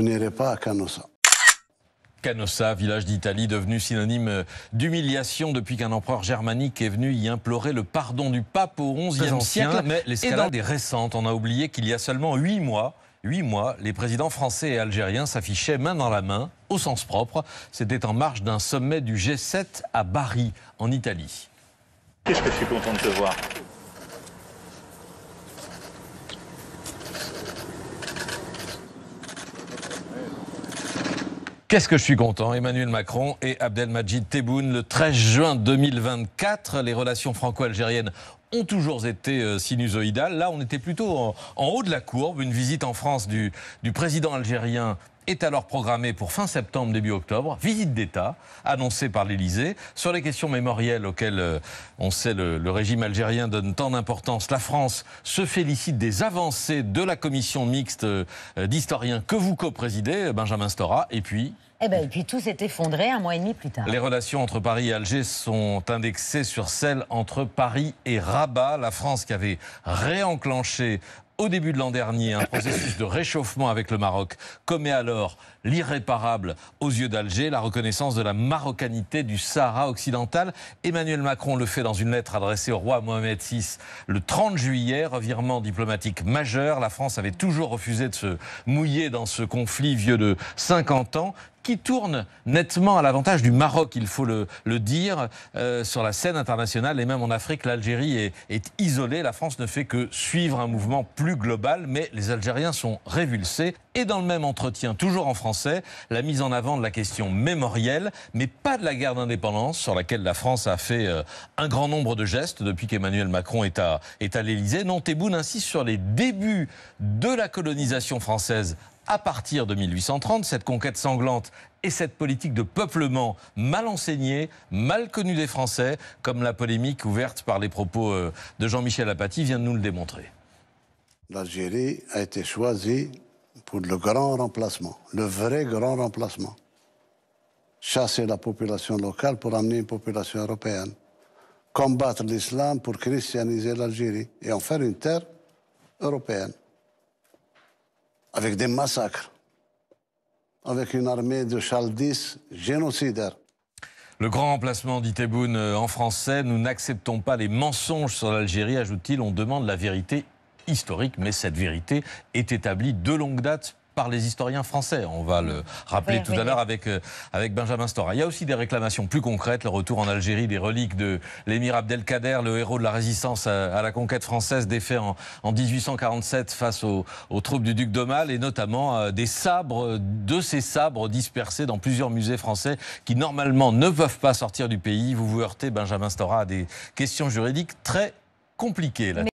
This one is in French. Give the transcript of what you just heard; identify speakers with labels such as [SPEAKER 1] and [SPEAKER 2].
[SPEAKER 1] n'irai pas à Canossa.
[SPEAKER 2] Canossa, village d'Italie devenu synonyme d'humiliation depuis qu'un empereur germanique est venu y implorer le pardon du pape au XIe siècle. Mais l'escalade est récente. On a oublié qu'il y a seulement 8 mois, les présidents français et algériens s'affichaient main dans la main, au sens propre. C'était en marge d'un sommet du G7 à Bari, en Italie.
[SPEAKER 3] Qu'est-ce que je suis content de te voir.
[SPEAKER 2] Qu'est-ce que je suis content, Emmanuel Macron et Abdelmadjid Tebboune. Le 13 juin 2024, les relations franco-algériennes ont toujours été sinusoïdales. Là, on était plutôt en haut de la courbe. Une visite en France du président algérien est alors programmée pour fin septembre, début octobre. Visite d'État annoncée par l'Élysée. Sur les questions mémorielles auxquelles on sait le régime algérien donne tant d'importance, la France se félicite des avancées de la commission mixte d'historiens que vous co-présidez, Benjamin Stora. Et puis
[SPEAKER 4] tout s'est effondré un mois et demi plus tard.
[SPEAKER 2] Les relations entre Paris et Alger sont indexées sur celles entre Paris et Rabat. La France qui avait réenclenché au début de l'an dernier un processus de réchauffement avec le Maroc commet alors l'irréparable aux yeux d'Alger, la reconnaissance de la marocanité du Sahara occidental. Emmanuel Macron le fait dans une lettre adressée au roi Mohamed VI le 30 juillet, revirement diplomatique majeur. La France avait toujours refusé de se mouiller dans ce conflit vieux de 50 ans, qui tourne nettement à l'avantage du Maroc, il faut le dire, sur la scène internationale et même en Afrique. L'Algérie est isolée, la France ne fait que suivre un mouvement plus global, mais les Algériens sont révulsés. Et dans le même entretien, toujours en français, la mise en avant de la question mémorielle, mais pas de la guerre d'indépendance, sur laquelle la France a fait un grand nombre de gestes depuis qu'Emmanuel Macron est à l'Élysée. Non, Tebboune insiste sur les débuts de la colonisation française à partir de 1830, cette conquête sanglante et cette politique de peuplement mal enseignée, mal connue des Français, comme la polémique ouverte par les propos de Jean-Michel Apathy vient de nous le démontrer.
[SPEAKER 1] L'Algérie a été choisie pour le grand remplacement, le vrai grand remplacement. Chasser la population locale pour amener une population européenne. Combattre l'islam pour christianiser l'Algérie et en faire une terre européenne. Avec des massacres, avec une armée de chaldis génocidaires.
[SPEAKER 2] Le grand remplacement, dit Tebboune en français. Nous n'acceptons pas les mensonges sur l'Algérie, ajoute-t-il. On demande la vérité historique, mais cette vérité est établie de longue date par les historiens français. On va le rappeler tout à l'heure avec Benjamin Stora. Il y a aussi des réclamations plus concrètes. Le retour en Algérie des reliques de l'émir Abdelkader, le héros de la résistance à la conquête française, défait en 1847 face aux troupes du duc d'Aumale, et notamment de ces sabres dispersés dans plusieurs musées français qui normalement ne peuvent pas sortir du pays. Vous vous heurtez, Benjamin Stora, à des questions juridiques très compliquées là.